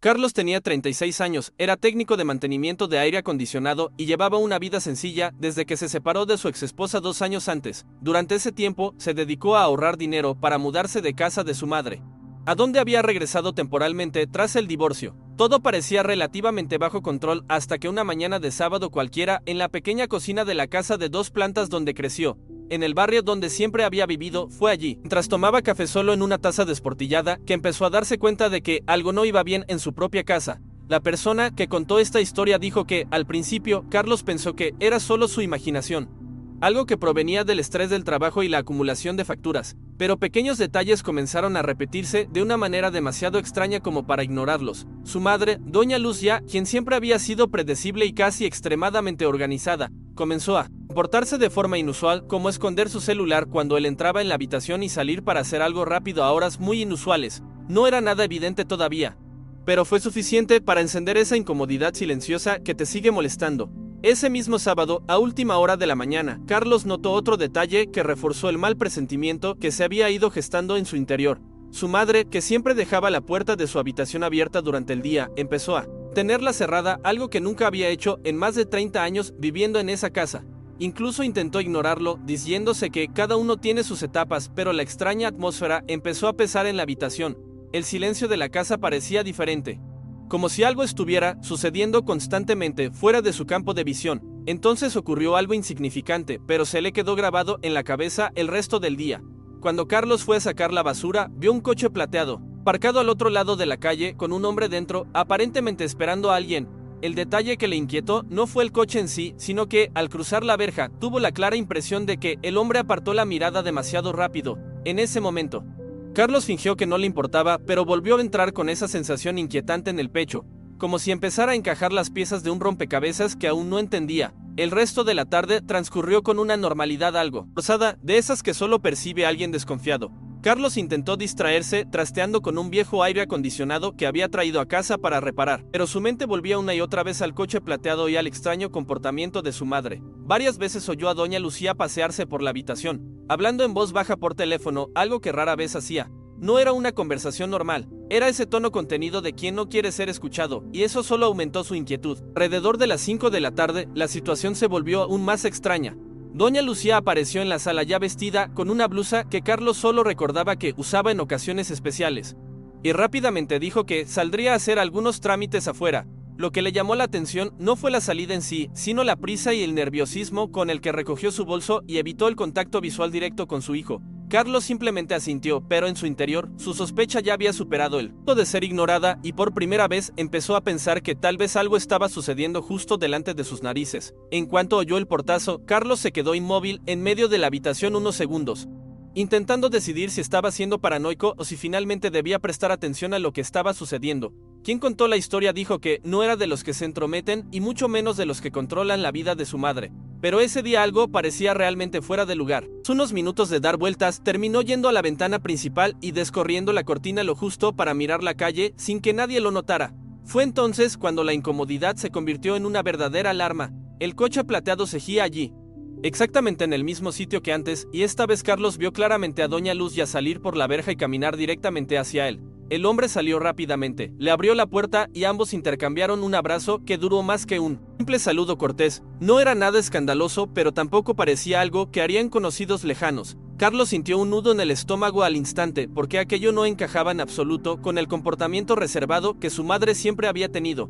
Carlos tenía 36 años, era técnico de mantenimiento de aire acondicionado y llevaba una vida sencilla desde que se separó de su exesposa 2 años antes. Durante ese tiempo, se dedicó a ahorrar dinero para mudarse de casa de su madre, a donde había regresado temporalmente tras el divorcio. Todo parecía relativamente bajo control hasta que una mañana de sábado cualquiera, en la pequeña cocina de la casa de 2 plantas donde creció, en el barrio donde siempre había vivido, fue allí, mientras tomaba café solo en una taza desportillada, que empezó a darse cuenta de que algo no iba bien en su propia casa. La persona que contó esta historia dijo que, al principio, Carlos pensó que era solo su imaginación, algo que provenía del estrés del trabajo y la acumulación de facturas, pero pequeños detalles comenzaron a repetirse de una manera demasiado extraña como para ignorarlos. Su madre, doña Lucia, quien siempre había sido predecible y casi extremadamente organizada, comenzó a comportarse de forma inusual, como esconder su celular cuando él entraba en la habitación y salir para hacer algo rápido a horas muy inusuales. No era nada evidente todavía, pero fue suficiente para encender esa incomodidad silenciosa que te sigue molestando. Ese mismo sábado, a última hora de la mañana, Carlos notó otro detalle que reforzó el mal presentimiento que se había ido gestando en su interior. Su madre, que siempre dejaba la puerta de su habitación abierta durante el día, empezó a tenerla cerrada, algo que nunca había hecho en más de 30 años viviendo en esa casa. Incluso intentó ignorarlo, diciéndose que cada uno tiene sus etapas, pero la extraña atmósfera empezó a pesar en la habitación. El silencio de la casa parecía diferente, como si algo estuviera sucediendo constantemente fuera de su campo de visión. Entonces ocurrió algo insignificante, pero se le quedó grabado en la cabeza el resto del día. Cuando Carlos fue a sacar la basura, vio un coche plateado, parcado al otro lado de la calle, con un hombre dentro, aparentemente esperando a alguien. El detalle que le inquietó no fue el coche en sí, sino que, al cruzar la verja, tuvo la clara impresión de que el hombre apartó la mirada demasiado rápido. En ese momento, Carlos fingió que no le importaba, pero volvió a entrar con esa sensación inquietante en el pecho, como si empezara a encajar las piezas de un rompecabezas que aún no entendía. El resto de la tarde transcurrió con una normalidad algo forzada, de esas que solo percibe alguien desconfiado. Carlos intentó distraerse trasteando con un viejo aire acondicionado que había traído a casa para reparar, pero su mente volvía una y otra vez al coche plateado y al extraño comportamiento de su madre. Varias veces oyó a doña Lucía pasearse por la habitación, hablando en voz baja por teléfono, algo que rara vez hacía. No era una conversación normal, era ese tono contenido de quien no quiere ser escuchado, y eso solo aumentó su inquietud. Alrededor de las 5 de la tarde, la situación se volvió aún más extraña. Doña Lucía apareció en la sala ya vestida con una blusa que Carlos solo recordaba que usaba en ocasiones especiales, y rápidamente dijo que saldría a hacer algunos trámites afuera. Lo que le llamó la atención no fue la salida en sí, sino la prisa y el nerviosismo con el que recogió su bolso y evitó el contacto visual directo con su hijo. Carlos simplemente asintió, pero en su interior, su sospecha ya había superado el punto de ser ignorada y por primera vez empezó a pensar que tal vez algo estaba sucediendo justo delante de sus narices. En cuanto oyó el portazo, Carlos se quedó inmóvil en medio de la habitación unos segundos, intentando decidir si estaba siendo paranoico o si finalmente debía prestar atención a lo que estaba sucediendo. Quien contó la historia dijo que no era de los que se entrometen y mucho menos de los que controlan la vida de su madre. Pero ese día algo parecía realmente fuera de lugar. Tras unos minutos de dar vueltas, terminó yendo a la ventana principal y descorriendo la cortina lo justo para mirar la calle sin que nadie lo notara. Fue entonces cuando la incomodidad se convirtió en una verdadera alarma. El coche plateado seguía allí, exactamente en el mismo sitio que antes, y esta vez Carlos vio claramente a doña Lucia salir por la verja y caminar directamente hacia él. El hombre salió rápidamente, le abrió la puerta y ambos intercambiaron un abrazo que duró más que un simple saludo cortés. No era nada escandaloso, pero tampoco parecía algo que harían conocidos lejanos. Carlos sintió un nudo en el estómago al instante, porque aquello no encajaba en absoluto con el comportamiento reservado que su madre siempre había tenido.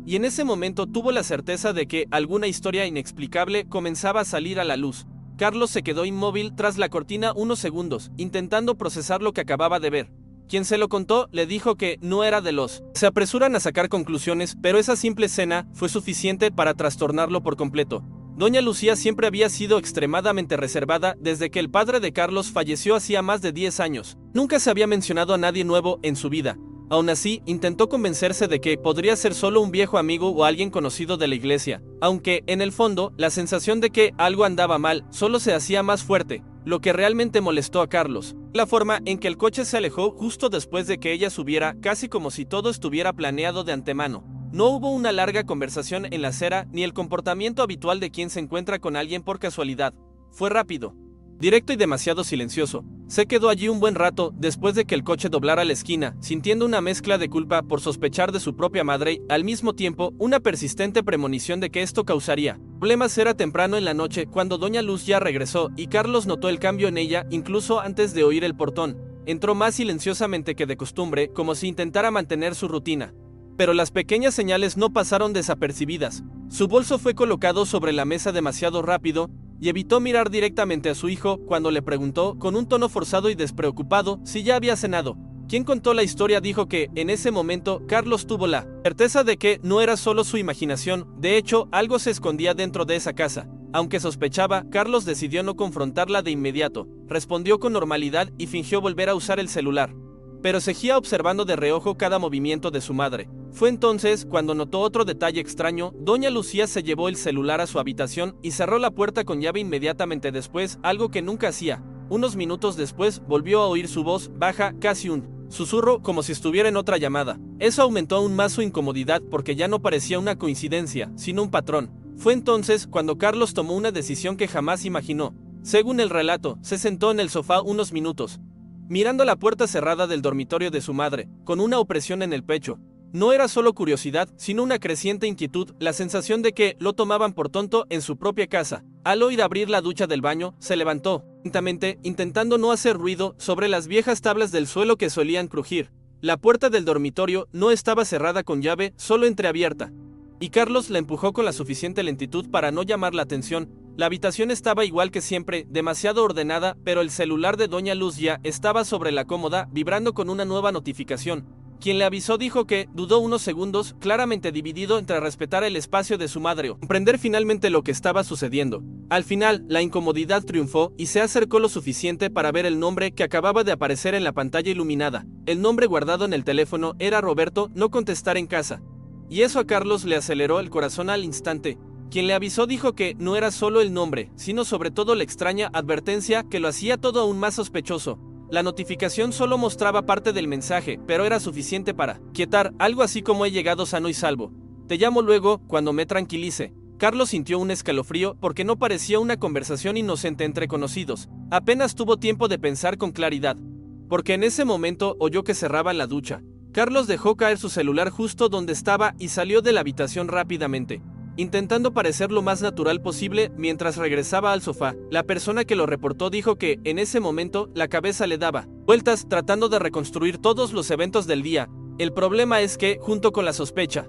Y en ese momento tuvo la certeza de que alguna historia inexplicable comenzaba a salir a la luz. Carlos se quedó inmóvil tras la cortina unos segundos, intentando procesar lo que acababa de ver. Quien se lo contó le dijo que no era de los se apresuran a sacar conclusiones, pero esa simple escena fue suficiente para trastornarlo por completo. Doña Lucía siempre había sido extremadamente reservada desde que el padre de Carlos falleció hacía más de 10 años. Nunca se había mencionado a nadie nuevo en su vida. Aún así, intentó convencerse de que podría ser solo un viejo amigo o alguien conocido de la iglesia, aunque, en el fondo, la sensación de que algo andaba mal solo se hacía más fuerte. Lo que realmente molestó a Carlos, la forma en que el coche se alejó justo después de que ella subiera, casi como si todo estuviera planeado de antemano. No hubo una larga conversación en la acera ni el comportamiento habitual de quien se encuentra con alguien por casualidad. Fue rápido. directo y demasiado silencioso. Se quedó allí un buen rato después de que el coche doblara la esquina, sintiendo una mezcla de culpa por sospechar de su propia madre y, al mismo tiempo, una persistente premonición de que esto causaría problemas. Era temprano en la noche cuando doña Luz ya regresó y Carlos notó el cambio en ella incluso antes de oír el portón. Entró más silenciosamente que de costumbre, como si intentara mantener su rutina. Pero las pequeñas señales no pasaron desapercibidas. Su bolso fue colocado sobre la mesa demasiado rápido y evitó mirar directamente a su hijo cuando le preguntó con un tono forzado y despreocupado si ya había cenado. Quien contó la historia dijo que, en ese momento, Carlos tuvo la certeza de que no era solo su imaginación. De hecho, algo se escondía dentro de esa casa. Aunque sospechaba, Carlos decidió no confrontarla de inmediato. Respondió con normalidad y fingió volver a usar el celular, pero seguía observando de reojo cada movimiento de su madre. Fue entonces cuando notó otro detalle extraño. Doña Lucía se llevó el celular a su habitación y cerró la puerta con llave inmediatamente después, algo que nunca hacía. Unos minutos después volvió a oír su voz baja, casi un susurro, como si estuviera en otra llamada. Eso aumentó aún más su incomodidad porque ya no parecía una coincidencia, sino un patrón. Fue entonces cuando Carlos tomó una decisión que jamás imaginó. Según el relato, se sentó en el sofá unos minutos, mirando la puerta cerrada del dormitorio de su madre, con una opresión en el pecho. No era solo curiosidad, sino una creciente inquietud, la sensación de que lo tomaban por tonto en su propia casa. Al oír abrir la ducha del baño, se levantó, lentamente, intentando no hacer ruido sobre las viejas tablas del suelo que solían crujir. La puerta del dormitorio no estaba cerrada con llave, solo entreabierta, y Carlos la empujó con la suficiente lentitud para no llamar la atención. La habitación estaba igual que siempre, demasiado ordenada, pero el celular de doña Luz ya estaba sobre la cómoda, vibrando con una nueva notificación. Quien le avisó dijo que dudó unos segundos, claramente dividido entre respetar el espacio de su madre o comprender finalmente lo que estaba sucediendo. Al final, la incomodidad triunfó y se acercó lo suficiente para ver el nombre que acababa de aparecer en la pantalla iluminada. El nombre guardado en el teléfono era Roberto. No contestar en casa. Y eso a Carlos le aceleró el corazón al instante. Quien le avisó dijo que no era solo el nombre, sino sobre todo la extraña advertencia que lo hacía todo aún más sospechoso. La notificación solo mostraba parte del mensaje, pero era suficiente para quietar, algo así como: he llegado sano y salvo. Te llamo luego, cuando me tranquilice. Carlos sintió un escalofrío porque no parecía una conversación inocente entre conocidos. Apenas tuvo tiempo de pensar con claridad, porque en ese momento oyó que cerraban la ducha. Carlos dejó caer su celular justo donde estaba y salió de la habitación rápidamente, intentando parecer lo más natural posible. Mientras regresaba al sofá, la persona que lo reportó dijo que, en ese momento, la cabeza le daba vueltas tratando de reconstruir todos los eventos del día. El problema es que, junto con la sospecha,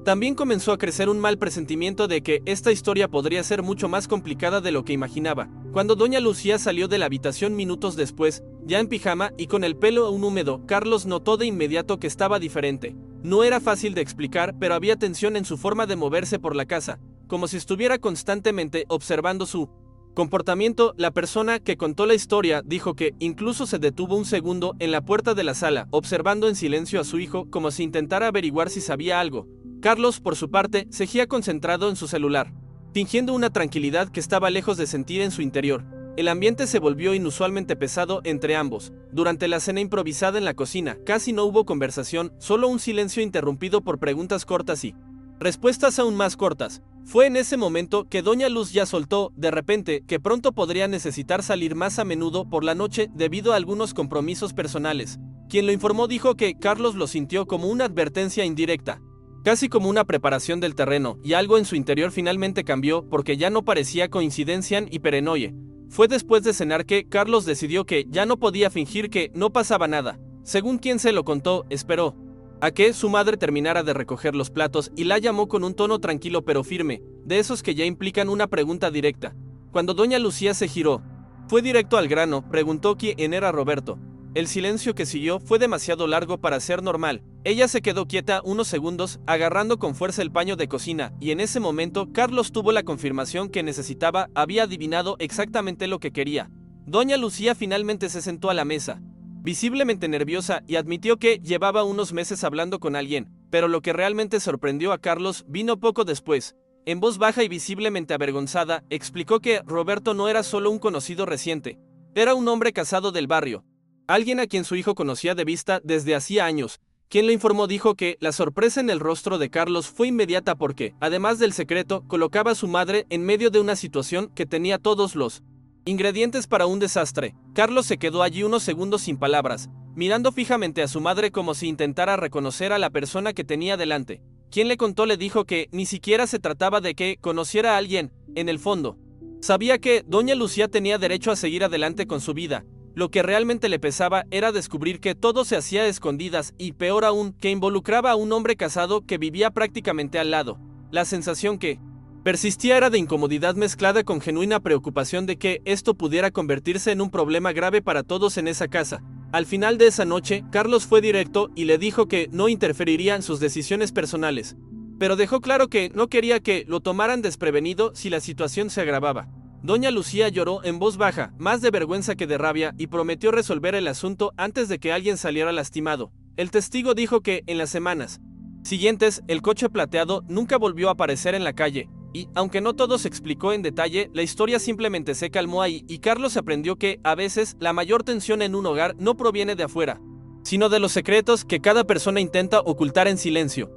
también comenzó a crecer un mal presentimiento de que esta historia podría ser mucho más complicada de lo que imaginaba. Cuando doña Lucía salió de la habitación minutos después, ya en pijama y con el pelo aún húmedo, Carlos notó de inmediato que estaba diferente. No era fácil de explicar, pero había tensión en su forma de moverse por la casa, como si estuviera constantemente observando su comportamiento. La persona que contó la historia dijo que incluso se detuvo un segundo en la puerta de la sala, observando en silencio a su hijo como si intentara averiguar si sabía algo. Carlos, por su parte, seguía concentrado en su celular, fingiendo una tranquilidad que estaba lejos de sentir en su interior. El ambiente se volvió inusualmente pesado entre ambos. Durante la cena improvisada en la cocina, casi no hubo conversación, solo un silencio interrumpido por preguntas cortas y respuestas aún más cortas. Fue en ese momento que doña Luz ya soltó, de repente, que pronto podría necesitar salir más a menudo por la noche debido a algunos compromisos personales. Quien lo informó dijo que Carlos lo sintió como una advertencia indirecta, casi como una preparación del terreno, y algo en su interior finalmente cambió porque ya no parecía coincidencia y paranoia. Fue después de cenar que Carlos decidió que ya no podía fingir que no pasaba nada. Según quien se lo contó, esperó a que su madre terminara de recoger los platos y la llamó con un tono tranquilo pero firme, de esos que ya implican una pregunta directa. Cuando doña Lucía se giró, fue directo al grano, preguntó quién era Roberto. El silencio que siguió fue demasiado largo para ser normal. Ella se quedó quieta unos segundos, agarrando con fuerza el paño de cocina, y en ese momento Carlos tuvo la confirmación que necesitaba. Había adivinado exactamente lo que quería. Doña Lucía finalmente se sentó a la mesa, visiblemente nerviosa, y admitió que llevaba unos meses hablando con alguien, pero lo que realmente sorprendió a Carlos vino poco después. En voz baja y visiblemente avergonzada, explicó que Roberto no era solo un conocido reciente, era un hombre casado del barrio, alguien a quien su hijo conocía de vista desde hacía años. Quien lo informó dijo que la sorpresa en el rostro de Carlos fue inmediata porque, además del secreto, colocaba a su madre en medio de una situación que tenía todos los Ingredientes para un desastre. Carlos se quedó allí unos segundos sin palabras, mirando fijamente a su madre como si intentara reconocer a la persona que tenía delante. Quien le contó le dijo que ni siquiera se trataba de que conociera a alguien, en el fondo. Sabía que doña Lucía tenía derecho a seguir adelante con su vida. Lo que realmente le pesaba era descubrir que todo se hacía a escondidas y, peor aún, que involucraba a un hombre casado que vivía prácticamente al lado. La sensación que persistía era de incomodidad mezclada con genuina preocupación de que esto pudiera convertirse en un problema grave para todos en esa casa. Al final de esa noche, Carlos fue directo y le dijo que no interferiría en sus decisiones personales, pero dejó claro que no quería que lo tomaran desprevenido si la situación se agravaba. Doña Lucía lloró en voz baja, más de vergüenza que de rabia, y prometió resolver el asunto antes de que alguien saliera lastimado. El testigo dijo que, en las semanas siguientes, el coche plateado nunca volvió a aparecer en la calle, y, aunque no todo se explicó en detalle, la historia simplemente se calmó ahí y Carlos aprendió que, a veces, la mayor tensión en un hogar no proviene de afuera, sino de los secretos que cada persona intenta ocultar en silencio.